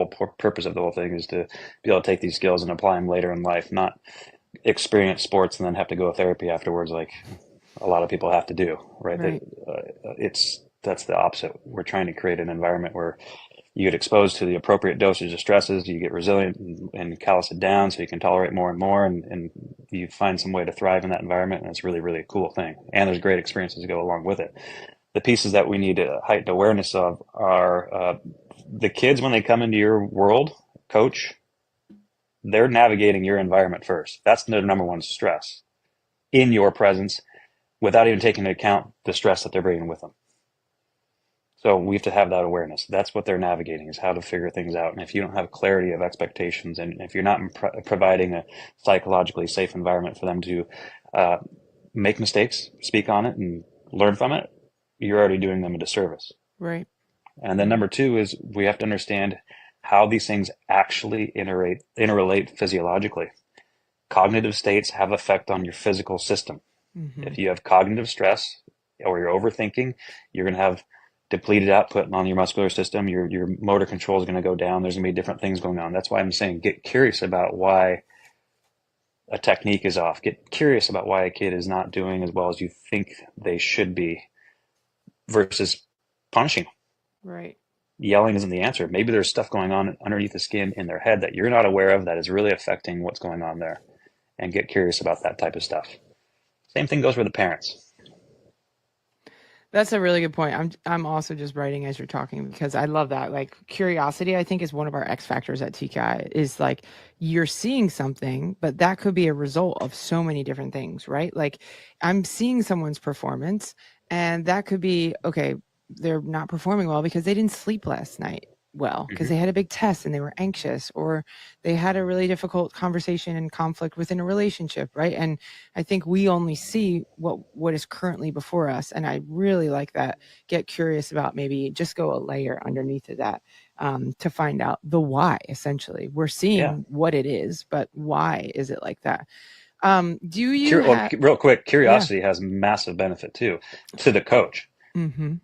purpose of the whole thing is to be able to take these skills and apply them later in life, not experience sports and then have to go to therapy afterwards, like a lot of people have to do, right? Right. That's the opposite. We're trying to create an environment where you get exposed to the appropriate dosage of stresses, you get resilient and callous it down so you can tolerate more and more, and you find some way to thrive in that environment, and it's really, really a cool thing. And there's great experiences to go along with it. The pieces that we need to heighten awareness of are the kids when they come into your world, coach, they're navigating your environment first. That's their number one stress in your presence without even taking into account the stress that they're bringing with them. So we have to have that awareness. That's what they're navigating, is how to figure things out. And if you don't have clarity of expectations, and if you're not providing a psychologically safe environment for them to make mistakes, speak on it, and learn from it, you're already doing them a disservice. Right. And then number two is we have to understand how these things actually interrelate physiologically. Cognitive states have effect on your physical system. Mm-hmm. If you have cognitive stress or you're overthinking, you're going to have depleted output on your muscular system. Your motor control is going to go down. There's going to be different things going on. That's why I'm saying get curious about why a technique is off. Get curious about why a kid is not doing as well as you think they should be versus punishing. Right. Yelling isn't the answer. Maybe there's stuff going on underneath the skin in their head that you're not aware of that is really affecting what's going on there. And get curious about that type of stuff. Same thing goes for the parents. That's a really good point. I'm also just writing as you're talking because I love that. Like curiosity, I think is one of our X factors at TKI is like you're seeing something, but that could be a result of so many different things, right? Like I'm seeing someone's performance and that could be, okay, they're not performing well because they didn't sleep last night well because they had a big test and they were anxious, or they had a really difficult conversation and conflict within a relationship, right? And I think we only see what is currently before us, and I really like that. Get curious about, maybe just go a layer underneath of that, to find out the why. Essentially, we're Yeah. seeing what it is, but why is it like that? Do you have? Real quick, Yeah. curiosity has massive benefit too to the coach. Mm-hmm.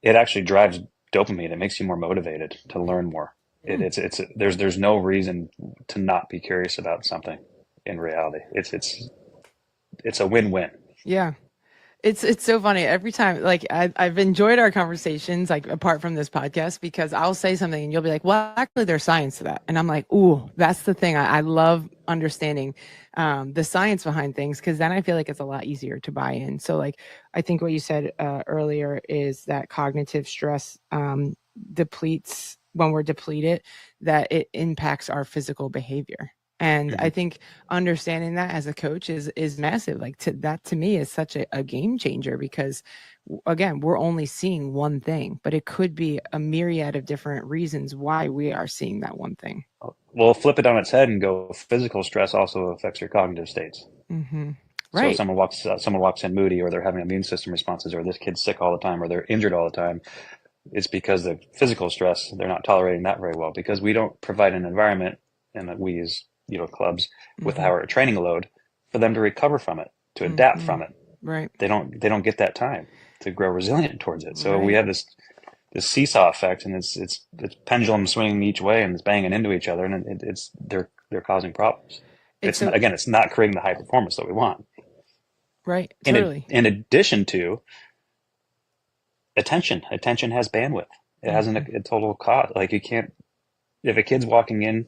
It actually drives dopamine. It makes you more motivated to learn more. There's no reason to not be curious about something in reality. It's a win-win. Yeah. It's so funny every time. Like I've enjoyed our conversations, like apart from this podcast, because I'll say something and you'll be like, "Well, actually, there's science to that," and I'm like, "Ooh, that's the thing." I love understanding the science behind things because then I feel like it's a lot easier to buy in. So, like, I think what you said earlier is that cognitive stress depletes when we're depleted, that it impacts our physical behavior. And I think understanding that as a coach is massive. Like that to me is such a game changer because again, we're only seeing one thing, but it could be a myriad of different reasons why we are seeing that one thing. Well, flip it on its head and go. Physical stress also affects your cognitive states. Mm-hmm. So Right. someone walks in moody, or they're having immune system responses, or this kid's sick all the time, or they're injured all the time. It's because the physical stress, they're not tolerating that very well because we don't provide an environment, and that we as clubs with Mm-hmm. our training load for them to recover from it, to adapt Mm-hmm. from it. Right. They don't get that time to grow resilient towards it. So we Right. have this seesaw effect, and it's pendulum swinging each way, and it's banging into each other, and they're causing problems. It's so It's not creating the high performance that we want. right. Totally. In addition to attention has bandwidth. It has Mm-hmm. a total cost. Like you can't, if a kid's walking in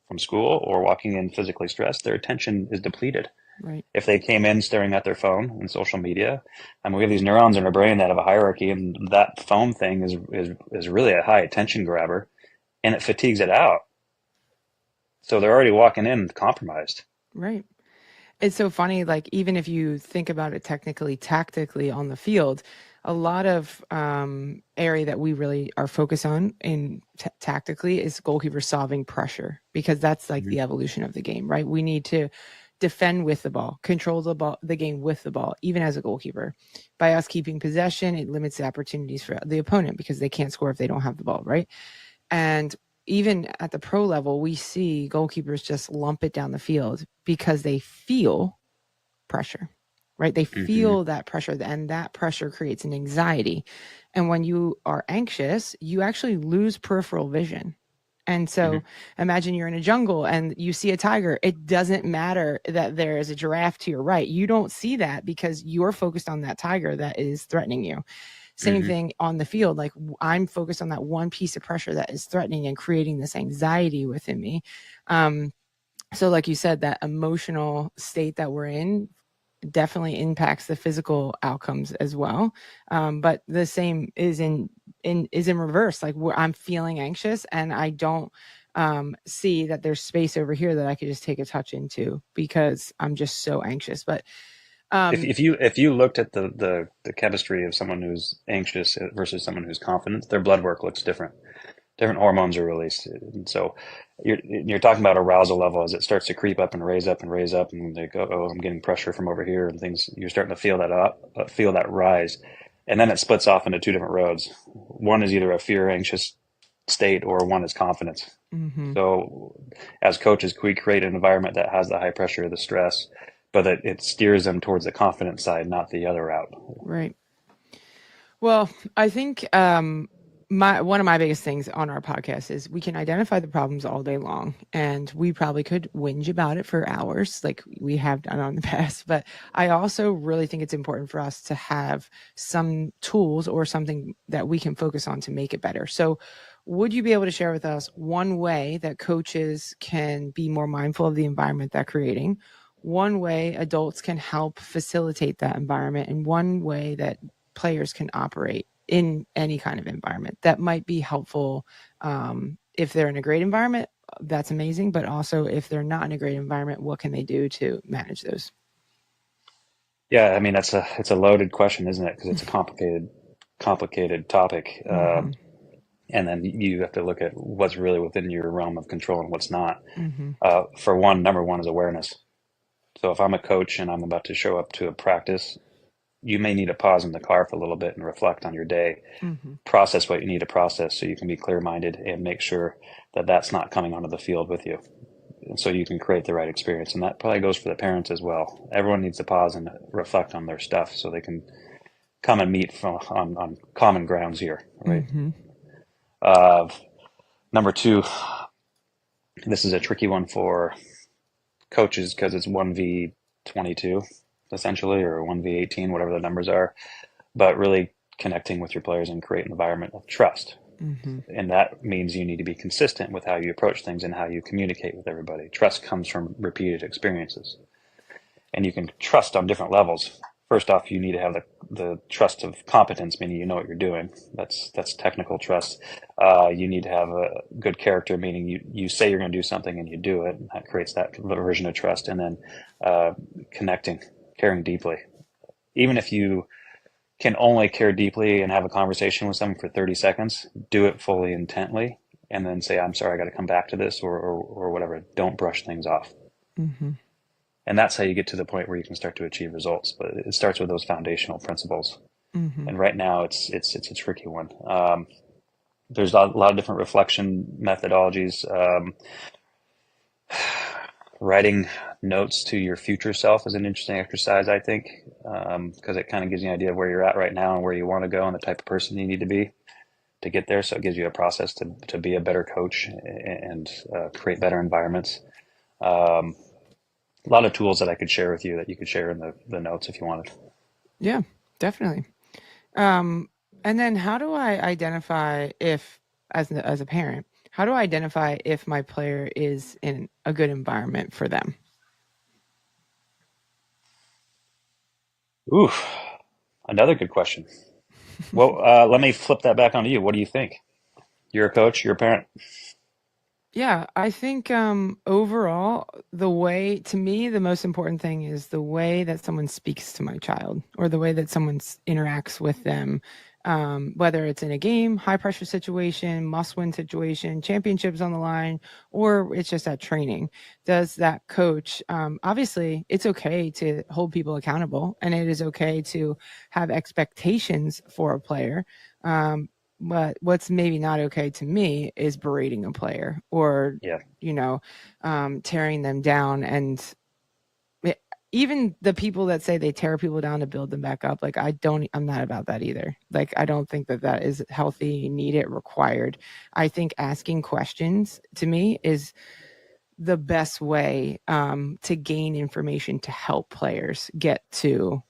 from school or walking in physically stressed, their attention is depleted. Right. If they came in staring at their phone and social media, I mean, we have these neurons in our brain that have a hierarchy, and that phone thing is really a high attention grabber, and it fatigues it out. So they're already walking in compromised. Right. It's so funny, like even if you think about it technically, tactically on the field, a lot of area that we really are focused on in tactically is goalkeeper solving pressure, because that's like the evolution of the game, right? We need to defend with the ball, control the game with the ball, even as a goalkeeper. By us keeping possession, it limits the opportunities for the opponent because they can't score if they don't have the ball, right? And even at the pro level, we see goalkeepers just lump it down the field because they feel pressure, right? They Mm-hmm. feel that pressure, and that pressure creates an anxiety. And when you are anxious, you actually lose peripheral vision. And so Hmm. imagine you're in a jungle and you see a tiger. It doesn't matter that there is a giraffe to your right. You don't see that because you're focused on that tiger that is threatening you. Same Hmm. thing on the field. Like I'm focused on that one piece of pressure that is threatening and creating this anxiety within me. So like you said, that emotional state that we're in definitely impacts the physical outcomes as well. But the same is in reverse. Like where I'm feeling anxious and I don't see that there's space over here that I could just take a touch into because I'm just so anxious. But um, If you looked at the chemistry of someone who's anxious versus someone who's confident, their blood work looks different. Different hormones are released, and so you're talking about arousal level as it starts to creep up and raise up and raise up, and they go, oh, I'm getting pressure from over here, and things. You're starting to feel that up, feel that rise, and then it splits off into two different roads. One is either a fear, anxious state, or one is confidence. mm-hmm, So, as coaches, we create an environment that has the high pressure, the stress, but it steers them towards the confident side, not the other route. right. Well, I think my one of my biggest things on our podcast is we can identify the problems all day long, and we probably could whinge about it for hours, like we have done on the past. But I also really think it's important for us to have some tools or something that we can focus on to make it better. So, would you be able to share with us one way that coaches can be more mindful of the environment they're creating? One way adults can help facilitate that environment, and one way that players can operate in any kind of environment that might be helpful. If they're in a great environment, that's amazing. But also, if they're not in a great environment, what can they do to manage those? Yeah, I mean it's a loaded question, isn't it? Because it's a complicated topic. Mm-hmm. And then you have to look at what's really within your realm of control and what's not. Mm-hmm. For one, number one is awareness. So if I'm a coach and I'm about to show up to a practice, you may need to pause in the car for a little bit and reflect on your day, Mm-hmm. process what you need to process so you can be clear-minded and make sure that that's not coming onto the field with you. And so you can create the right experience. And that probably goes for the parents as well. Everyone needs to pause and reflect on their stuff so they can come and meet on common grounds here, right? Mm-hmm. Uh, Number two, this is a tricky one for coaches because it's 1v22 essentially, or 1v18, whatever the numbers are, but really connecting with your players and create an environment of trust. Mm-hmm. And that means you need to be consistent with how you approach things and how you communicate with everybody. Trust comes from repeated experiences, and you can trust on different levels. First off, you need to have the trust of competence, meaning you know what you're doing. That's technical trust. You need to have a good character, meaning you say you're going to do something and you do it. And that creates that version of trust. And then connecting, caring deeply. Even if you can only care deeply and have a conversation with someone for 30 seconds, do it fully intently, and then say, I'm sorry, I got to come back to this, or whatever. Don't brush things off. Mm-hmm. And that's how you get to the point where you can start to achieve results. But it starts with those foundational principles. Mm-hmm. And right now, it's a tricky one. There's a lot of different reflection methodologies. Writing notes to your future self is an interesting exercise, I think, because it kind of gives you an idea of where you're at right now and where you want to go and the type of person you need to be to get there. So it gives you a process to be a better coach and create better environments. Um, a lot of tools that I could share with you that you could share in the notes if you wanted. Yeah, definitely. Um, and then how do I identify if, as a parent, how do I identify if my player is in a good environment for them? Ooh, another good question. Well, let me flip that back onto you. What do you think? You're a coach, you're a parent. Yeah, I think overall, the way to me, the most important thing is the way that someone speaks to my child or the way that someone interacts with them. Whether it's in a game, high pressure situation, must win situation, championships on the line, or it's just at training. Does that coach, obviously, it's okay to hold people accountable and it is okay to have expectations for a player. Um, but what's maybe not okay to me is berating a player or, Yeah. you know, tearing them down. And even the people that say they tear people down to build them back up, like I'm not about that either. Like, I don't think that is healthy, needed, required. I think asking questions to me is the best way to gain information to help players get to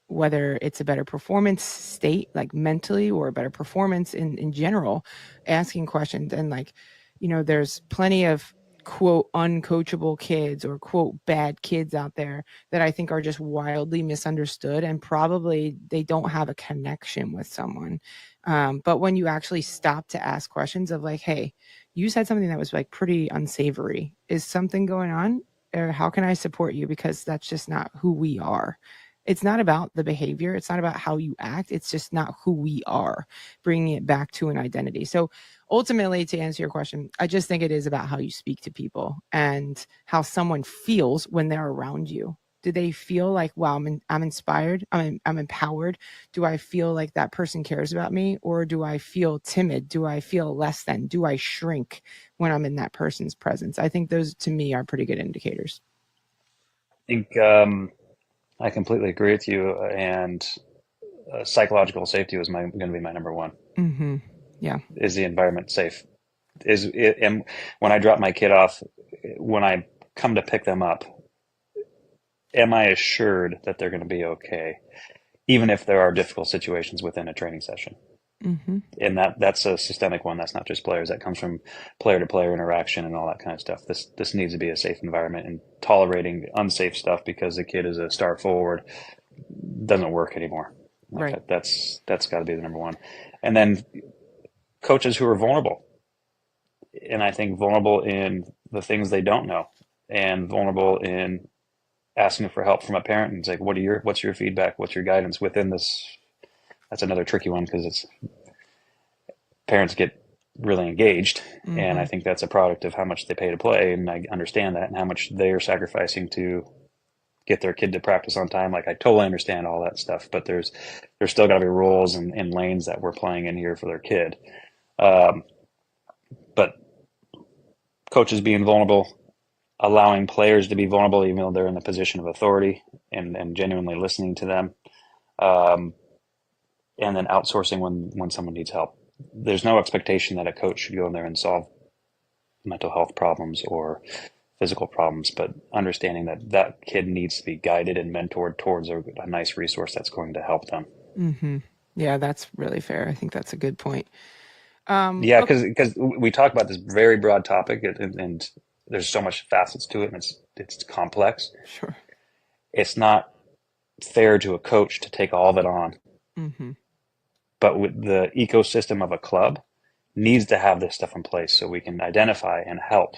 whether it's a better performance state, like mentally, or a better performance in general. Asking questions, and like, there's plenty of quote uncoachable kids or quote bad kids out there that I think are just wildly misunderstood, and probably they don't have a connection with someone. But when you actually stop to ask questions of like, hey, you said something that was like pretty unsavory. Is something going on? Or how can I support you? Because that's just not who we are. It's not about the behavior. It's not about how you act. It's just not who we are, bringing it back to an identity. So ultimately, to answer your question, I just think it is about how you speak to people and how someone feels when they're around you. Do they feel like, wow, I'm inspired, I'm empowered? Do I feel like that person cares about me? Or do I feel timid? Do I feel less than? Do I shrink when I'm in that person's presence? I think those, to me, are pretty good indicators. I think I completely agree with you. And psychological safety was going to be my number one. Mm-hmm. Yeah. Is the environment safe? And when I drop my kid off, when I come to pick them up, am I assured that they're going to be okay, even if there are difficult situations within a training session? Mm-hmm. And that's a systemic one. That's not just players. That comes from player to player interaction and all that kind of stuff. This needs to be a safe environment, and tolerating unsafe stuff because the kid is a star forward doesn't work anymore. Right. That's got to be the number one. And then coaches who are vulnerable, and I think vulnerable in the things they don't know, and vulnerable in asking for help from a parent. And it's like, what's your feedback? What's your guidance within this? That's another tricky one because it's parents get really engaged, and I Mm-hmm. think that's a product of how much they pay to play, and I understand that, and how much they are sacrificing to get their kid to practice on time. Like, I totally understand all that stuff, but there's still got to be rules and lanes that we're playing in here for their kid. But coaches being vulnerable, allowing players to be vulnerable even though they're in a position of authority, and genuinely listening to them, um, and then outsourcing when someone needs help. There's no expectation that a coach should go in there and solve mental health problems or physical problems, but understanding that that kid needs to be guided and mentored towards a nice resource that's going to help them. Mm-hmm. Yeah, that's really fair. I think that's a good point. Yeah, Okay. because we talk about this very broad topic, and there's so much facets to it, and it's complex. Sure. It's not fair to a coach to take all of it on, Mm-hmm. but with the ecosystem of a club needs to have this stuff in place so we can identify and help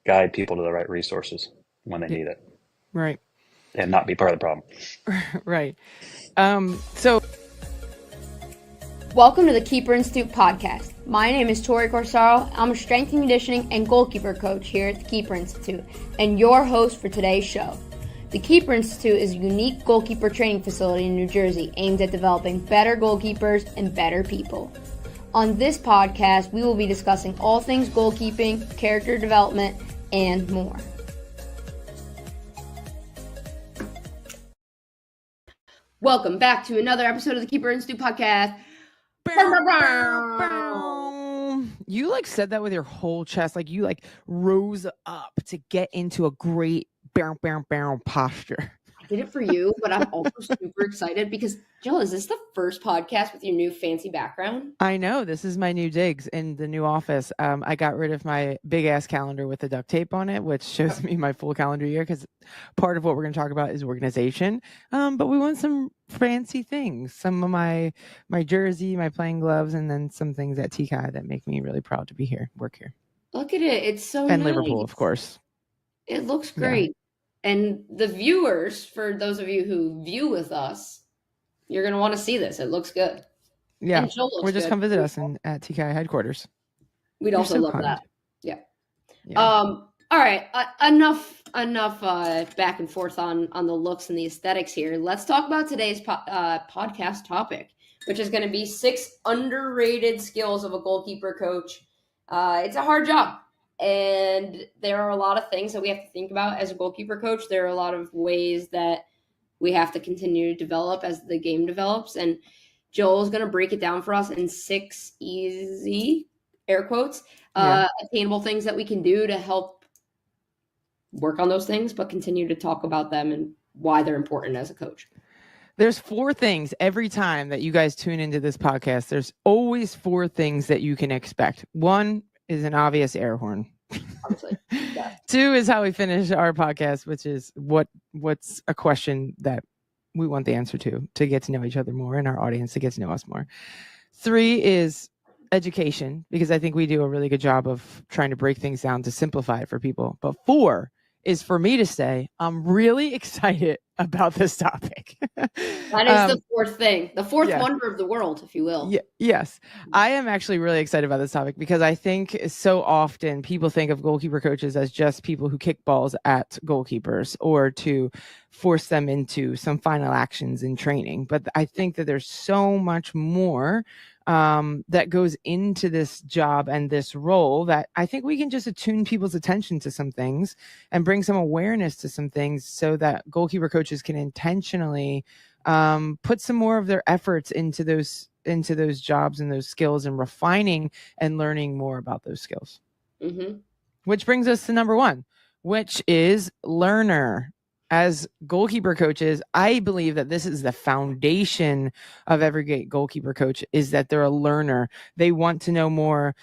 guide people to the right resources when they Yeah. need it, Right. and not be part of the problem. Right. So Welcome to the Keeper Institute podcast. My name is Tori Corsaro. I'm a strength and conditioning and goalkeeper coach here at the Keeper Institute, and your host for today's show. The Keeper Institute is a unique goalkeeper training facility in New Jersey aimed at developing better goalkeepers and better people. On this podcast, we will be discussing all things goalkeeping, character development, and more. Welcome back to another episode of the Keeper Institute podcast. You like said that with your whole chest, like you like rose up to get into a great posture. I did it for you, but I'm also super excited because, Jill, is this the first podcast with your new fancy background? I know, this is my new digs in the new office. I got rid of my big ass calendar with the duct tape on it, which shows me my full calendar year, because part of what we're going to talk about is organization. But we want some fancy things, some of my jersey, my playing gloves, and then some things at TKI that make me really proud to be here, work here. Look at it. It's so And nice. Liverpool, of course. It looks great. Yeah. And the viewers, for those of you who view with us, you're going to want to see this. It looks good. Yeah. And Jill looks or just good. Come visit us at TKI headquarters. We'd also love that. Yeah. Yeah. All right, enough back and forth on the looks and the aesthetics here. Let's talk about today's podcast topic, which is going to be 6 underrated skills of a goalkeeper coach. It's a hard job, And there are a lot of things that we have to think about as a goalkeeper coach. There are a lot of ways that we have to continue to develop as the game develops. And Joel's going to break it down for us in 6 easy, air quotes, attainable things that we can do to help work on those things, but continue to talk about them and why they're important as a coach. There's 4 things every time that you guys tune into this podcast. There's always 4 things that you can expect. 1 is an obvious air horn. Obviously. Yeah. 2 is how we finish our podcast, which is what's a question that we want the answer to get to know each other more and our audience to get to know us more. 3 is education, because I think we do a really good job of trying to break things down to simplify it for people. But 4 is for me to say, I'm really excited about this topic. That is the 4th thing, the 4th wonder of the world, if you will. Yes. I am actually really excited about this topic because I think so often people think of goalkeeper coaches as just people who kick balls at goalkeepers or to force them into some final actions in training. But I think that there's so much more that goes into this job and this role that I think we can just attune people's attention to some things and bring some awareness to some things so that goalkeeper coaches can intentionally put some more of their efforts into those jobs and those skills and refining and learning more about those skills. Mm-hmm. Which brings us to number 1, which is learner. As goalkeeper coaches, I believe that this is the foundation of every great goalkeeper coach, is that they're a learner. They want to know more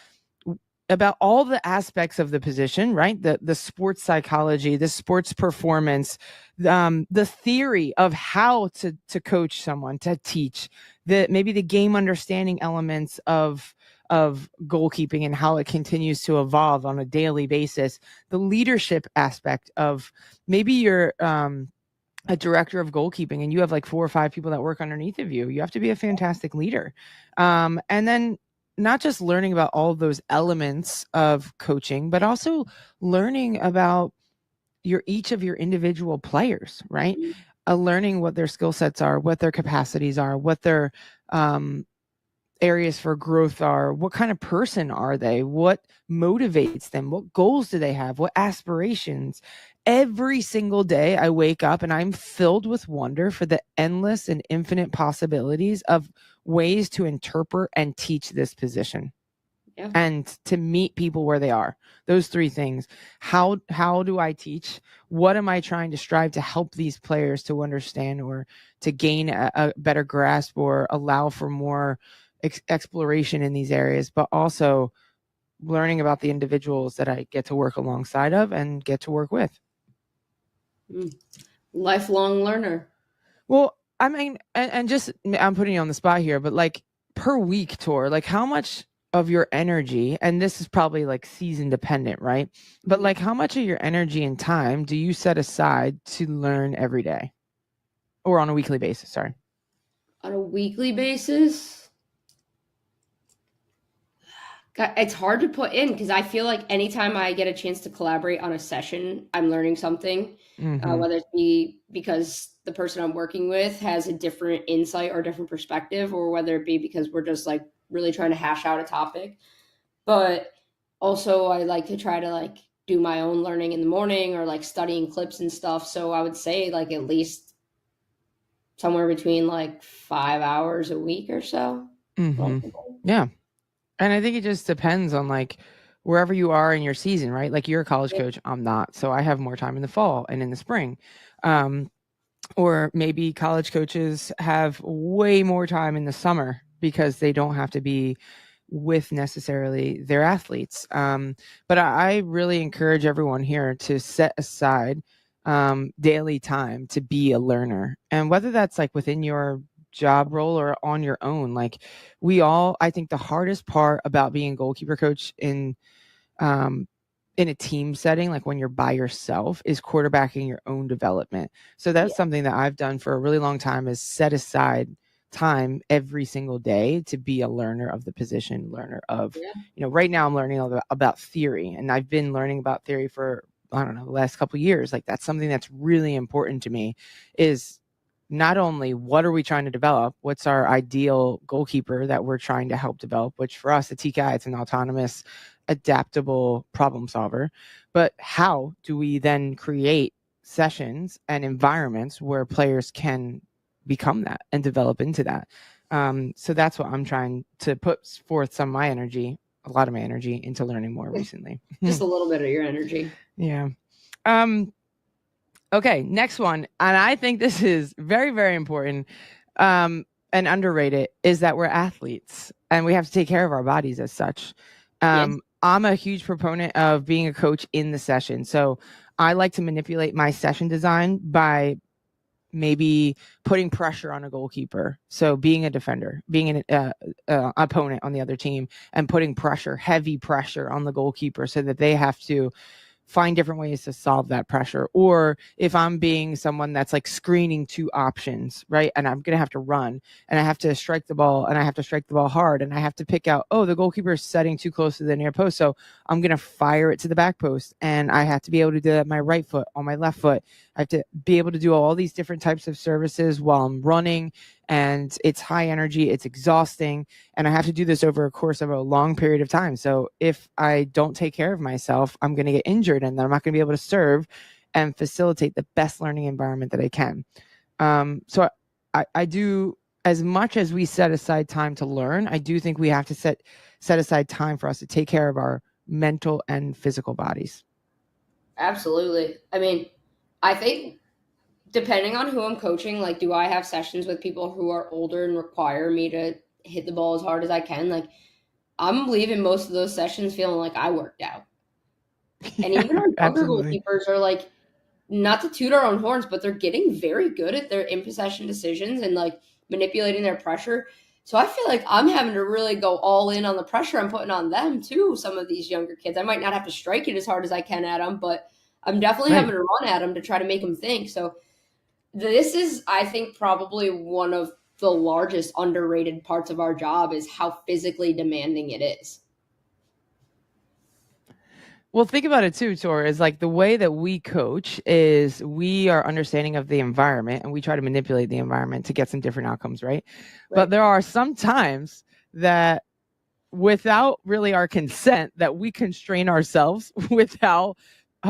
about all the aspects of the position, right? The sports psychology, the sports performance, the theory of how to coach someone, to teach, maybe the game understanding elements of goalkeeping and how it continues to evolve on a daily basis, the leadership aspect of maybe you're a director of goalkeeping and you have like 4 or 5 people that work underneath of you. You have to be a fantastic leader. And then not just learning about all of those elements of coaching, but also learning about each of your individual players, right? Learning what their skill sets are, what their capacities are, what their areas for growth are, what kind of person are they, what motivates them, what goals do they have, what aspirations. Every single day I wake up and I'm filled with wonder for the endless and infinite possibilities of ways to interpret and teach this position. Yeah. And to meet people where they are. Those 3 things. How do I teach? What am I trying to strive to help these players to understand or to gain a better grasp or allow for more exploration in these areas, but also learning about the individuals that I get to work alongside of and get to work with. Lifelong learner. Well, I mean, and just, I'm putting you on the spot here, but like per week, Tor, like how much of your energy, and this is probably like season dependent, right? But like how much of your energy and time do you set aside to learn every day or on a weekly basis? Sorry. On a weekly basis? It's hard to put in because I feel like anytime I get a chance to collaborate on a session, I'm learning something, whether it be because the person I'm working with has a different insight or different perspective, or whether it be because we're just like really trying to hash out a topic. But also I like to try to like do my own learning in the morning or like studying clips and stuff. So I would say like at least somewhere between like 5 hours a week or so. Yeah. And I think it just depends on like wherever you are in your season, right? Like you're a college coach, I'm not. So I have more time in the fall and in the spring. Or maybe college coaches have way more time in the summer because they don't have to be with necessarily their athletes. But I really encourage everyone here to set aside daily time to be a learner. And whether that's like within your job role or on your own, like I think the hardest part about being a goalkeeper coach in a team setting, like when you're by yourself, is quarterbacking your own development. So that's something that I've done for a really long time, is set aside time every single day to be a learner of the position, learner of, right now I'm learning about theory, and I've been learning about theory for, I don't know, the last couple of years. Like that's something that's really important to me, is not only what are we trying to develop, what's our ideal goalkeeper that we're trying to help develop, which for us at TKI, it's an autonomous adaptable problem solver, but how do we then create sessions and environments where players can become that and develop into that? So that's what I'm trying to put forth some of my energy, a lot of my energy into learning more recently. Just a little bit of your energy. Yeah. Okay, next one. And I think this is very, very important and underrated, is that we're athletes and we have to take care of our bodies as such. Yes. I'm a huge proponent of being a coach in the session. So I like to manipulate my session design by maybe putting pressure on a goalkeeper. So being a defender, being an opponent on the other team, and putting pressure, heavy pressure on the goalkeeper so that they have to find different ways to solve that pressure. Or if I'm being someone that's like screening two options, right? And I'm going to have to run and I have to strike the ball and I have to strike the ball hard and I have to pick out, oh, the goalkeeper is setting too close to the near post. So I'm going to fire it to the back post and I have to be able to do that with my right foot, on my left foot. I have to be able to do all these different types of services while I'm running, and it's high energy, it's exhausting, and I have to do this over a course of a long period of time. So if I don't take care of myself, I'm going to get injured and then I'm not going to be able to serve and facilitate the best learning environment that I can. So I do, as much as we set aside time to learn, I do think we have to set aside time for us to take care of our mental and physical bodies. Absolutely. I mean, I think depending on who I'm coaching, like, do I have sessions with people who are older and require me to hit the ball as hard as I can? Like, I'm leaving most of those sessions feeling like I worked out. And even our younger goalkeepers are like, not to toot our own horns, but they're getting very good at their in possession decisions and like manipulating their pressure. So I feel like I'm having to really go all in on the pressure I'm putting on them too. Some of these younger kids, I might not have to strike it as hard as I can at them, but I'm definitely having to run at them to try to make them think. So this is, I think, probably one of the largest underrated parts of our job is how physically demanding it is. Well, think about it too, Tori, is like the way that we coach is we are understanding of the environment and we try to manipulate the environment to get some different outcomes, right? But there are some times that without really our consent that we constrain ourselves without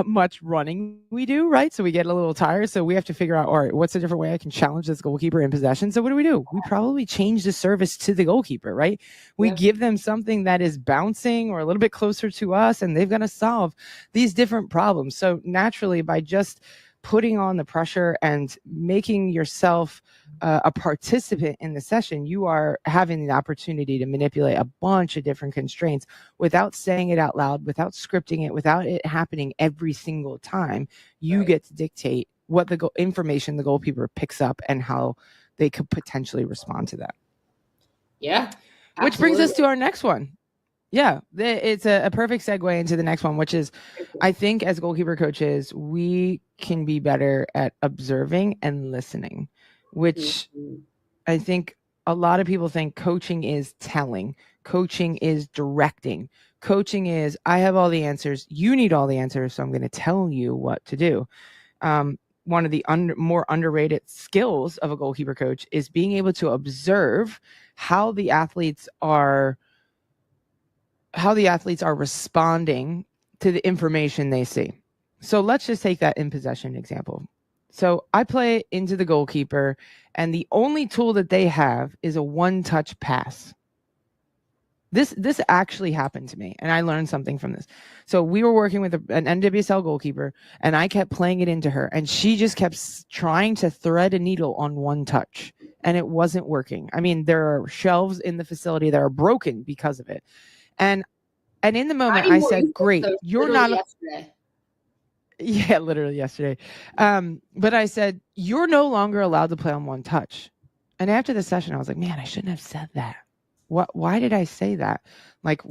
much running we do, right? So we get a little tired. So we have to figure out, all right, what's a different way I can challenge this goalkeeper in possession? So what do? We probably change the service to the goalkeeper, right? We give them something that is bouncing or a little bit closer to us, and they've got to solve these different problems. So naturally, by just putting on the pressure and making yourself a participant in the session, you are having the opportunity to manipulate a bunch of different constraints without saying it out loud, without scripting it, without it happening every single time. You get to dictate what the information the goalkeeper picks up and how they could potentially respond to that. Yeah. Absolutely. Which brings us to our next one. Yeah, it's a perfect segue into the next one, which is, I think as goalkeeper coaches, we can be better at observing and listening, which I think a lot of people think coaching is telling, coaching is directing, coaching is, I have all the answers, you need all the answers, so I'm going to tell you what to do. One of the more underrated skills of a goalkeeper coach is being able to observe how the athletes are responding to the information they see. So let's just take that in possession example. So I play into the goalkeeper, and the only tool that they have is a one-touch pass. This actually happened to me, and I learned something from this. So we were working with an NWSL goalkeeper, and I kept playing it into her, and she just kept trying to thread a needle on one touch, and it wasn't working. I mean, there are shelves in the facility that are broken because of it. And in the moment, I said, great, you're not. Yesterday. Yeah, literally yesterday. But I said, you're no longer allowed to play on one touch. And after the session, I was like, man, I shouldn't have said that. Why did I say that? Like,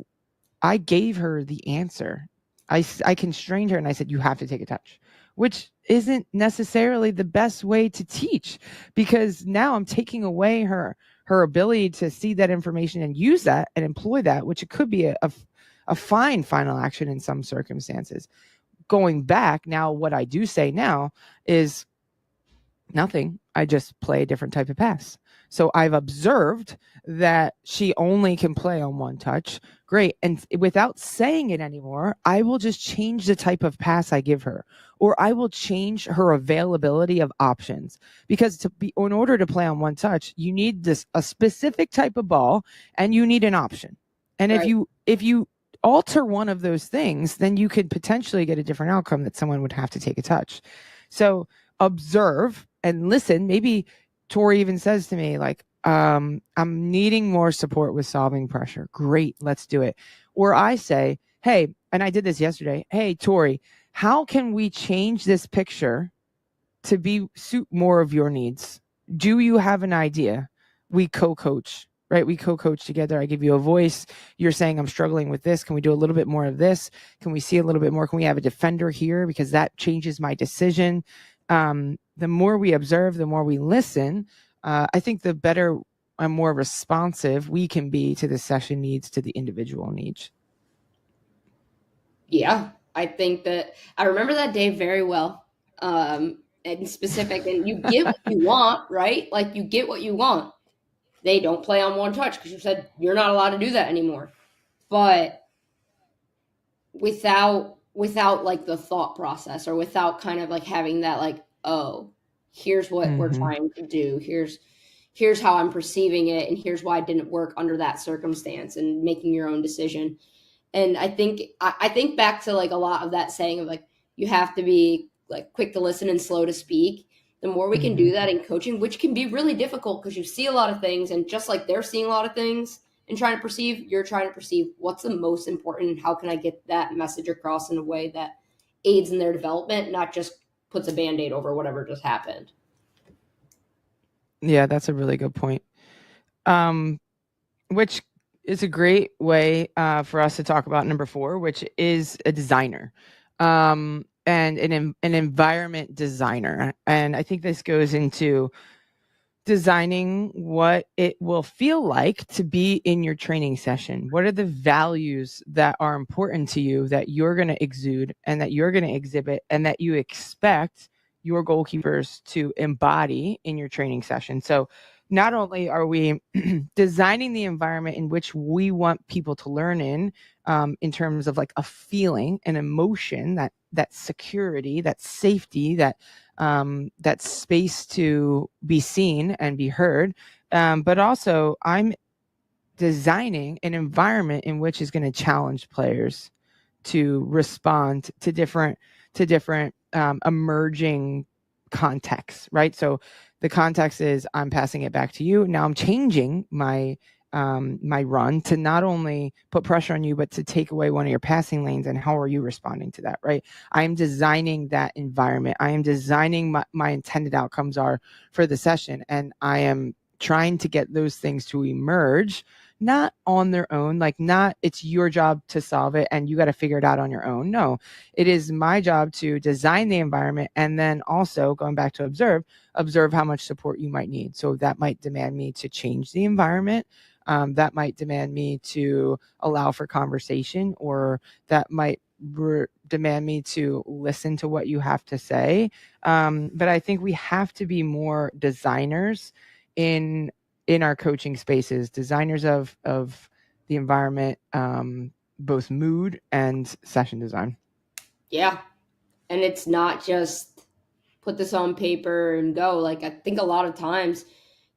I gave her the answer. I constrained her and I said, you have to take a touch, which isn't necessarily the best way to teach, because now I'm taking away her ability to see that information and use that and employ that, which it could be a fine final action in some circumstances. Going back now, what I do say now is nothing. I just play a different type of pass. So I've observed that she only can play on one touch. Great. And without saying it anymore, I will just change the type of pass I give her, or I will change her availability of options, because in order to play on one touch, you need a specific type of ball and you need an option. And Right. if you alter one of those things, then you could potentially get a different outcome that someone would have to take a touch. So observe and listen. Maybe Tori even says to me, like, I'm needing more support with solving pressure. Great, let's do it. Or I say, hey, and I did this yesterday. Hey, Tori, how can we change this picture to suit more of your needs? Do you have an idea? We co-coach, right? We co-coach together. I give you a voice. You're saying, I'm struggling with this. Can we do a little bit more of this? Can we see a little bit more? Can we have a defender here? Because that changes my decision. The more we observe, the more we listen, I think the better and more responsive we can be to the session needs, to the individual needs. Yeah, I think that I remember that day very well. And specific, and you get what you want, right? Like, you get what you want. They don't play on one touch because you said you're not allowed to do that anymore. But without like the thought process, or without kind of like having that, like, oh, here's what we're trying to do. Here's how I'm perceiving it, and here's why it didn't work under that circumstance, and making your own decision. And I think back to like a lot of that saying of like, you have to be like quick to listen and slow to speak. The more we can do that in coaching, which can be really difficult because you see a lot of things, and just like they're seeing a lot of things and trying to perceive, you're trying to perceive what's the most important, and how can I get that message across in a way that aids in their development, not just puts a Band-Aid over whatever just happened. Yeah, that's a really good point. Which is a great way for us to talk about number 4, which is a designer, and an environment designer. And I think this goes into designing what it will feel like to be in your training session. What are the values that are important to you, that you're going to exude and that you're going to exhibit, and that you expect your goalkeepers to embody in your training session? So not only are we designing the environment in which we want people to learn in terms of like a feeling, an emotion, that security, that safety, that space to be seen and be heard, but also I'm designing an environment in which is going to challenge players to respond to different emerging contexts, right? So the context is, I'm passing it back to you. Now I'm changing my run to not only put pressure on you, but to take away one of your passing lanes. And how are you responding to that, right? I am designing that environment. I am designing my intended outcomes are for the session. And I am trying to get those things to emerge, not on their own, like not it's your job to solve it and you got to figure it out on your own. No, it is my job to design the environment, and then also going back to observe how much support you might need. So that might demand me to change the environment. That might demand me to allow for conversation, or that might demand me to listen to what you have to say. But I think we have to be more designers in our coaching spaces, designers of the environment, both mood and session design. Yeah. And it's not just put this on paper and go. Like, I think a lot of times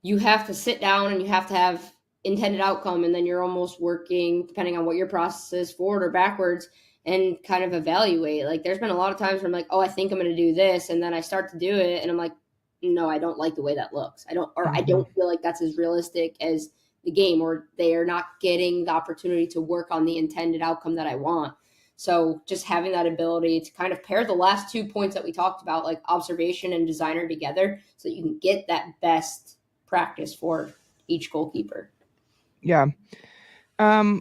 you have to sit down and you have to have intended outcome, and then you're almost working, depending on what your process is, forward or backwards, and kind of evaluate. Like, there's been a lot of times where I'm like, oh, I think I'm going to do this, and then I start to do it, and I'm like, no, I don't like the way that looks. I don't feel like that's as realistic as the game, or they are not getting the opportunity to work on the intended outcome that I want. So just having that ability to kind of pair the last 2 points that we talked about, like observation and designer, together, so that you can get that best practice for each goalkeeper. Yeah.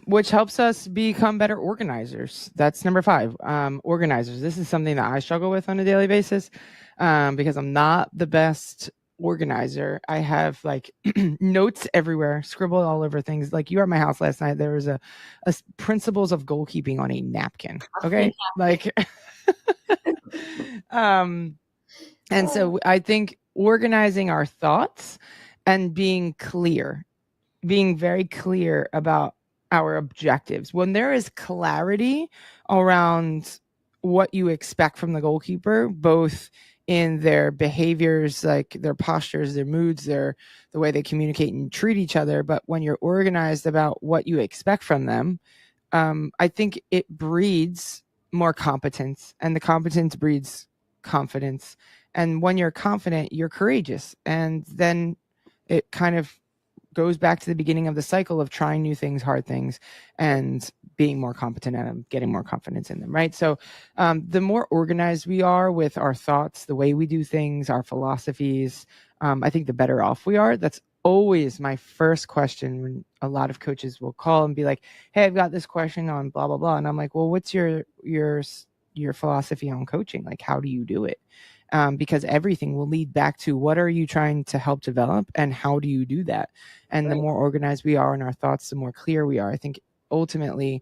Which helps us become better organizers. That's number 5. Organizers. This is something that I struggle with on a daily basis, because I'm not the best organizer. I have like notes everywhere, scribbled all over things. Like, you were at my house last night. There was a principles of goalkeeping on a napkin. Okay. Like, and so I think organizing our thoughts and being very clear about our objectives. When there is clarity around what you expect from the goalkeeper, both in their behaviors, like their postures, their moods, the way they communicate and treat each other, but when you're organized about what you expect from them, I think it breeds more competence, and the competence breeds confidence. And when you're confident, you're courageous. And then it kind of goes back to the beginning of the cycle of trying new things, hard things, and being more competent at them, getting more confidence in them, right? So the more organized we are with our thoughts, the way we do things, our philosophies, I think the better off we are. That's always my first question when a lot of coaches will call and be like, hey, I've got this question on blah, blah, blah. And I'm like, well, what's your philosophy on coaching? Like, how do you do it? Because everything will lead back to what are you trying to help develop and how do you do that? And the more organized we are in our thoughts, the more clear we are. I think ultimately,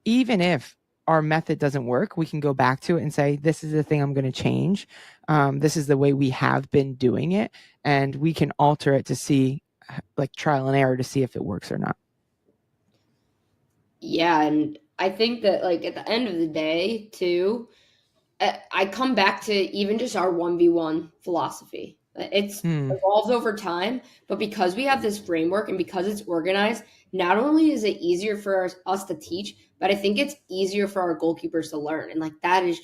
even if our method doesn't work, we can go back to it and say, this is the thing I'm going to change. This is the way we have been doing it. And we can alter it to see, like trial and error, to see if it works or not. Yeah, and I think that like at the end of the day too, I come back to even just our 1v1 philosophy. It's evolved over time, but because we have this framework and because it's organized, not only is it easier for us to teach, but I think it's easier for our goalkeepers to learn. And like that is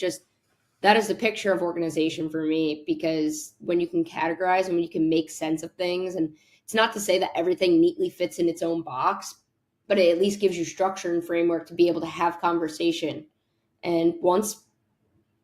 the picture of organization for me, because when you can categorize and when you can make sense of things, and it's not to say that everything neatly fits in its own box, but it at least gives you structure and framework to be able to have conversation. And once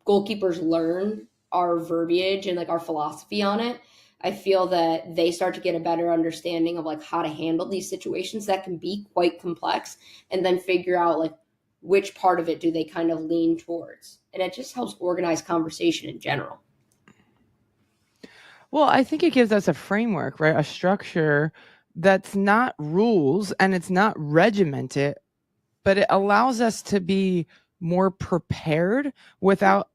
goalkeepers learn our verbiage and like our philosophy on it, I feel that they start to get a better understanding of like how to handle these situations that can be quite complex, and then figure out like which part of it do they kind of lean towards. And it just helps organize conversation in general. Well, I think it gives us a framework, right? A structure that's not rules and it's not regimented, but it allows us to be more prepared without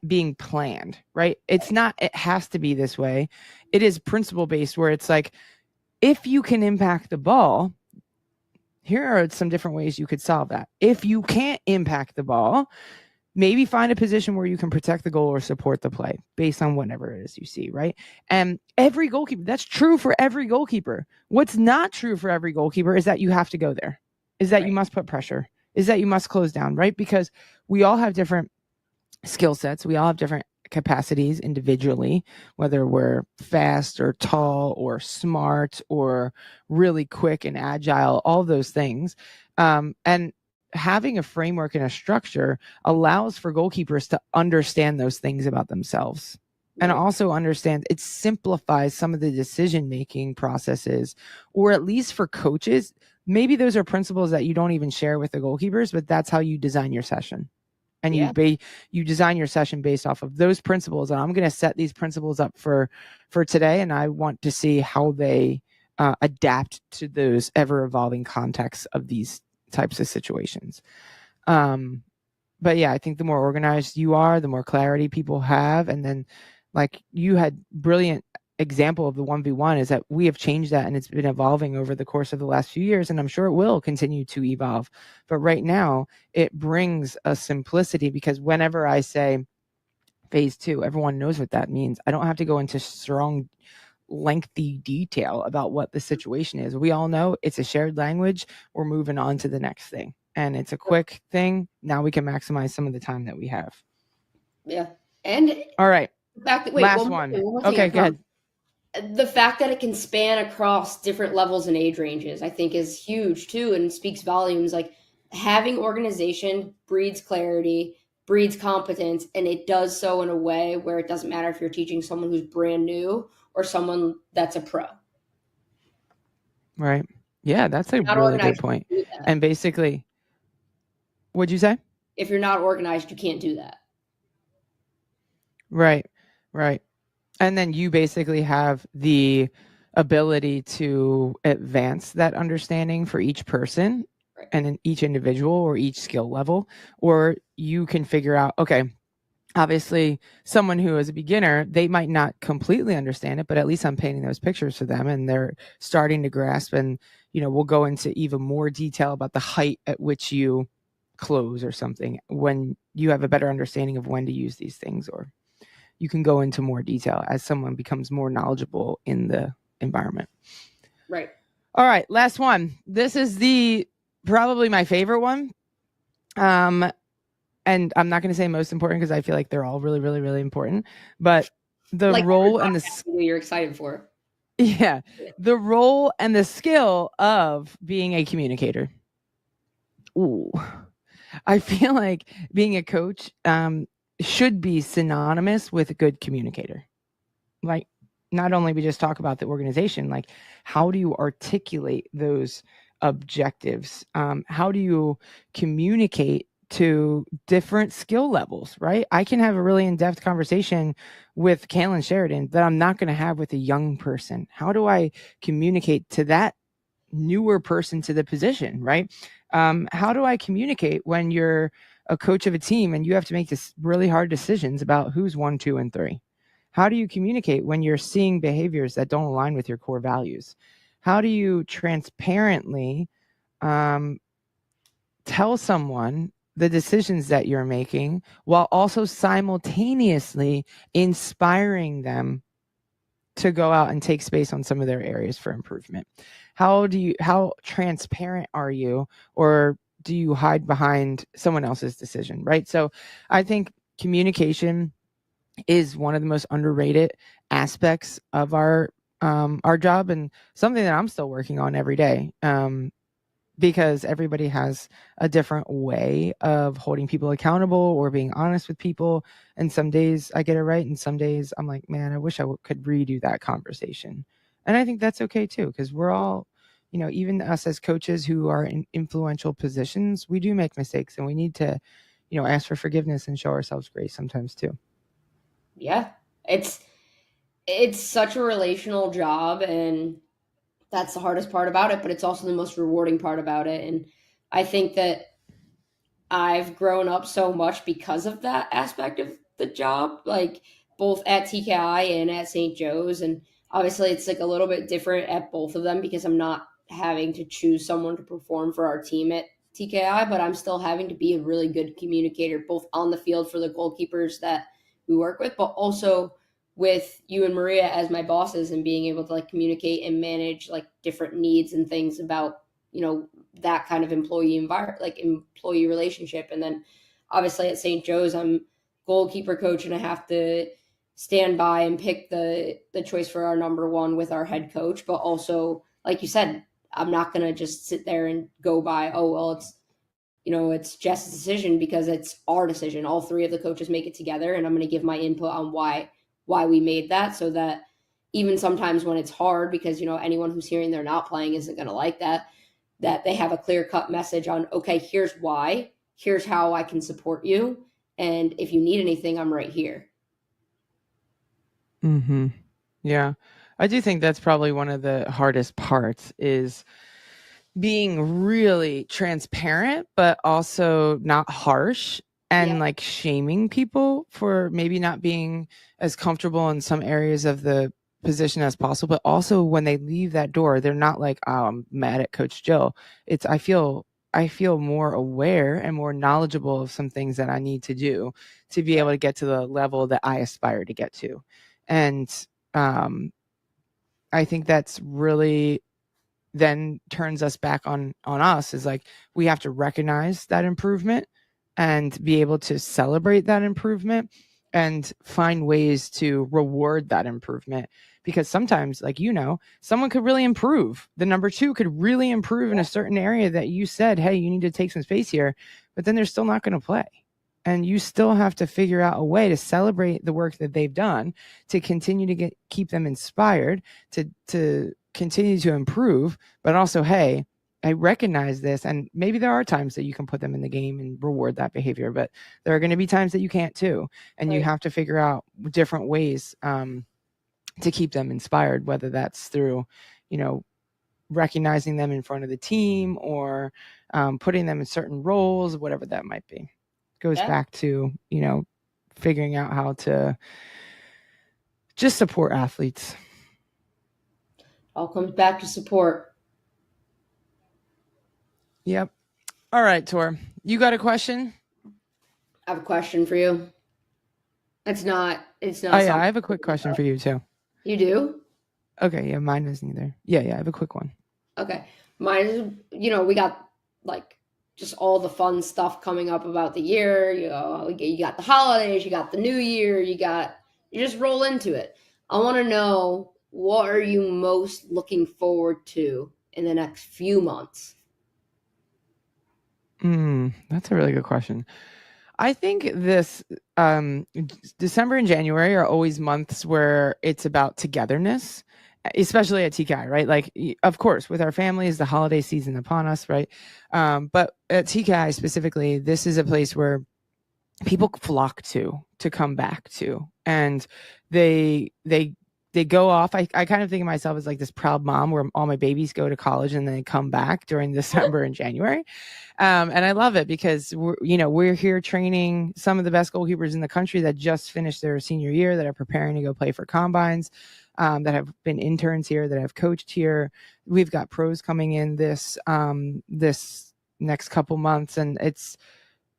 being planned, right? It's not, it has to be this way. It is principle based, where it's like, if you can impact the ball, here are some different ways you could solve that. If you can't impact the ball, maybe find a position where you can protect the goal or support the play based on whatever it is you see, right? And every goalkeeper, that's true for every goalkeeper. What's not true for every goalkeeper is that you have to go there, is that you must put pressure, is that you must close down, right? Because we all have different skill sets. We all have different capacities individually, whether we're fast or tall or smart or really quick and agile, all those things. And having a framework and a structure allows for goalkeepers to understand those things about themselves. And also understand, it simplifies some of the decision-making processes, or at least for coaches, maybe those are principles that you don't even share with the goalkeepers, but that's how you design your session. And you design your session based off of those principles. And I'm going to set these principles up for today. And I want to see how they adapt to those ever evolving contexts of these types of situations. But yeah, I think the more organized you are, the more clarity people have. And then like you had brilliant example of the 1v1 is that we have changed that, and it's been evolving over the course of the last few years, and I'm sure it will continue to evolve. But right now it brings a simplicity, because whenever I say phase 2, everyone knows what that means. I don't have to go into strong, lengthy detail about what the situation is. We all know it's a shared language. We're moving on to the next thing, and it's a quick thing. Now we can maximize some of the time that we have. Yeah. And all right, last one one. more Okay, go ahead. The fact that it can span across different levels and age ranges, I think, is huge too, and speaks volumes. Like, having organization breeds clarity, breeds competence, and it does so in a way where it doesn't matter if you're teaching someone who's brand new or someone that's a pro. Right. Yeah, that's a really good point. And basically, what'd you say? If you're not organized, you can't do that. Right. And then you basically have the ability to advance that understanding for each person and in each individual or each skill level, or you can figure out, okay, obviously someone who is a beginner, they might not completely understand it, but at least I'm painting those pictures for them and they're starting to grasp. And, we'll go into even more detail about the height at which you close or something when you have a better understanding of when to use these things, or you can go into more detail as someone becomes more knowledgeable in the environment. Right. All right, last one. This is probably my favorite one. And I'm not going to say most important because I feel like they're all really, really, really important. But the role and you're excited for. Yeah, the role and the skill of being a communicator. Ooh, I feel like being a coach should be synonymous with a good communicator. Like, not only we just talk about the organization, like how do you articulate those objectives? How do you communicate to different skill levels, right? I can have a really in-depth conversation with Kaylin Sheridan that I'm not going to have with a young person. How do I communicate to that newer person to the position, right? How do I communicate when you're a coach of a team and you have to make this really hard decisions about who's 1, 2, and 3? How do you communicate when you're seeing behaviors that don't align with your core values? How do you transparently tell someone the decisions that you're making while also simultaneously inspiring them to go out and take space on some of their areas for improvement? How transparent are you, or do you hide behind someone else's decision, right? So I think communication is one of the most underrated aspects of our job, and something that I'm still working on every day. Because everybody has a different way of holding people accountable or being honest with people. And some days I get it right, and some days I'm like, man, I wish I could redo that conversation. And I think that's okay too, because we're all, even us as coaches who are in influential positions, we do make mistakes, and we need to, ask for forgiveness and show ourselves grace sometimes too. Yeah, it's such a relational job, and that's the hardest part about it, but it's also the most rewarding part about it. And I think that I've grown up so much because of that aspect of the job, like both at TKI and at St. Joe's. And obviously it's like a little bit different at both of them because I'm not having to choose someone to perform for our team at TKI, but I'm still having to be a really good communicator, both on the field for the goalkeepers that we work with, but also with you and Maria as my bosses, and being able to like communicate and manage like different needs and things about, that kind of employee environment, like employee relationship. And then obviously at St. Joe's, I'm goalkeeper coach, and I have to stand by and pick the choice for our number one with our head coach. But also, like you said, I'm not going to just sit there and go by, oh, well, it's Jess's decision, because it's our decision. All three of the coaches make it together, and I'm going to give my input on why we made that, so that even sometimes when it's hard, because, anyone who's hearing they're not playing isn't going to like that they have a clear-cut message on, okay, here's why, here's how I can support you, and if you need anything, I'm right here. Mm-hmm. Yeah. I do think that's probably one of the hardest parts, is being really transparent, but also not harsh, and like shaming people for maybe not being as comfortable in some areas of the position as possible. But also when they leave that door, they're not like, oh, I'm mad at Coach Jill. It's, I feel more aware and more knowledgeable of some things that I need to do to be able to get to the level that I aspire to get to. And I think that's really then turns us back on us, is like, we have to recognize that improvement and be able to celebrate that improvement and find ways to reward that improvement. Because sometimes, like, someone could really improve. The number two could really improve in a certain area that you said, hey, you need to take some space here, but then they're still not going to play. And you still have to figure out a way to celebrate the work that they've done, to continue to keep them inspired, to continue to improve, but also, hey, I recognize this, and maybe there are times that you can put them in the game and reward that behavior, but there are going to be times that you can't too. And you have to figure out different ways to keep them inspired, whether that's through, recognizing them in front of the team, or putting them in certain roles, whatever that might be. Goes back to, figuring out how to just support athletes. All comes back to support. Yep. All right, Tor, you got a question? I have a question for you. It's not. Oh yeah, I have a quick question for you too. You do? Okay, yeah, mine isn't either. Yeah, I have a quick one. Okay. Mine is, we got like just all the fun stuff coming up about the year. You got the holidays, you got the new year, you just roll into it. I want to know, what are you most looking forward to in the next few months? That's a really good question. I think this December and January are always months where it's about togetherness, especially at TKI, right? Like, of course, with our families, the holiday season upon us, right? But at TKI specifically, this is a place where people flock to come back to, and they go off. I kind of think of myself as like this proud mom where all my babies go to college and then they come back during December and January. And I love it because we're here training some of the best goalkeepers in the country that just finished their senior year, that are preparing to go play for combines, that have been interns here, that have coached here. We've got pros coming in this next couple months, and it's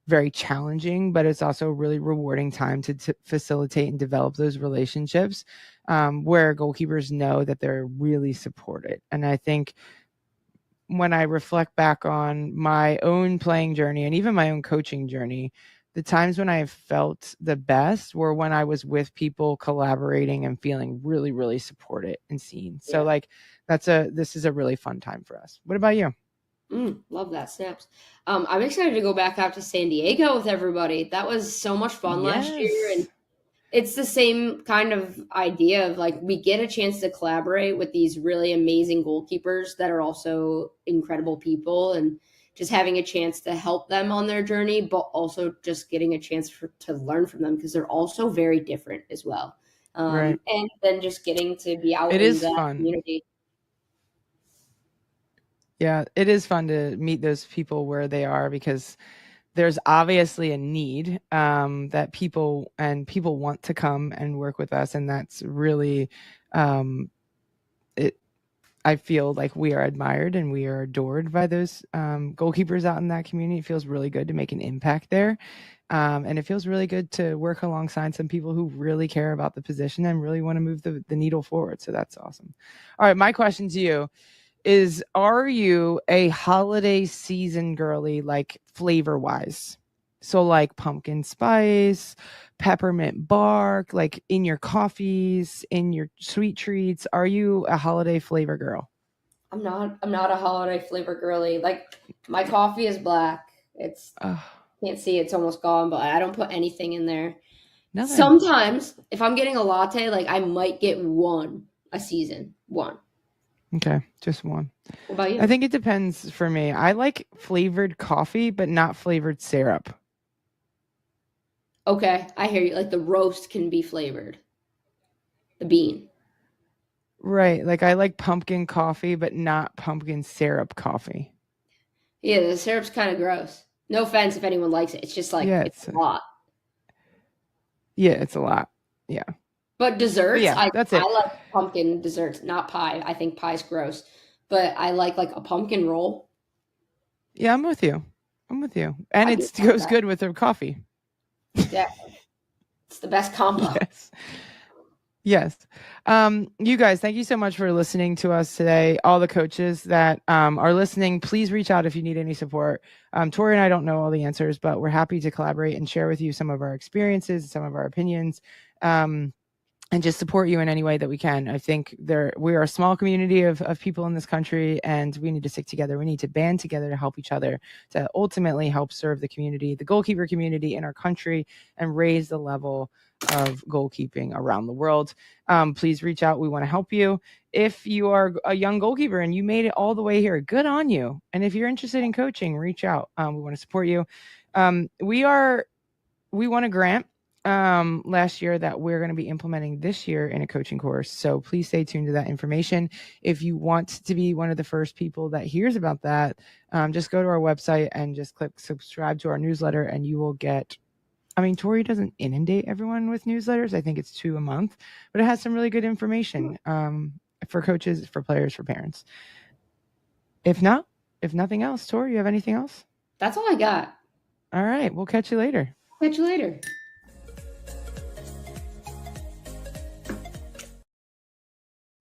very challenging, but it's also a really rewarding time to facilitate and develop those relationships, where goalkeepers know that they're really supported. And I think when I reflect back on my own playing journey and even my own coaching journey, the times when I felt the best were when I was with people collaborating and feeling really, really supported and seen. So like this is a really fun time for us. What about you? Love that. Snaps. I'm excited to go back out to San Diego with everybody. That was so much fun last year, and it's the same kind of idea of like, we get a chance to collaborate with these really amazing goalkeepers that are also incredible people, and just having a chance to help them on their journey, but also just getting a chance to learn from them, because they're also very different as well. Right. And then just getting to be out It in is that fun. community. Yeah, it is fun to meet those people where they are, because there's obviously a need that people want to come and work with us, and that's really I feel like we are admired and we are adored by those goalkeepers out in that community. It feels really good to make an impact there, and it feels really good to work alongside some people who really care about the position and really want to move the needle forward. So that's awesome. All right, my question to you is, are you a holiday season girly, like flavor wise? So like pumpkin spice, peppermint bark, like in your coffees, in your sweet treats. Are you a holiday flavor girl? I'm not a holiday flavor girly. Like, my coffee is black. Can't see, it's almost gone, but I don't put anything in there. Nothing. Sometimes if I'm getting a latte, like, I might get one a season. One. Okay, just one. What about you? I think it depends for me. I like flavored coffee, but not flavored syrup. Okay, I hear you. Like, the roast can be flavored. The bean. Right. Like, I like pumpkin coffee, but not pumpkin syrup coffee. Yeah, the syrup's kind of gross. No offense if anyone likes it. It's just like, it's a lot. Yeah, it's a lot. Yeah. But desserts, that's it. I like pumpkin desserts, not pie. I think pie's gross. But I like a pumpkin roll. Yeah, I'm with you. And it goes good with the coffee. Yeah. It's the best combo. Yes. You guys, thank you so much for listening to us today. All the coaches that are listening, please reach out if you need any support. Tori and I don't know all the answers, but we're happy to collaborate and share with you some of our experiences, some of our opinions, and just support you in any way that we can. I think we are a small community of people in this country, and we need to stick together. We need to band together to help each other, to ultimately help serve the community, the goalkeeper community in our country, and raise the level of goalkeeping around the world. Please reach out. We want to help you. If you are a young goalkeeper and you made it all the way here, good on you. And if you're interested in coaching, reach out. We want to support you. We won a grant last year that we're going to be implementing this year in a coaching course. So please stay tuned to that information. If you want to be one of the first people that hears about that, just go to our website and just click subscribe to our newsletter, and you will get I mean, Tori doesn't inundate everyone with newsletters. I think it's 2 a month, but it has some really good information for coaches, for players, for parents. If nothing else, Tori, you have anything else? That's all I got. All right. We'll catch you later. Catch you later.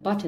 Button.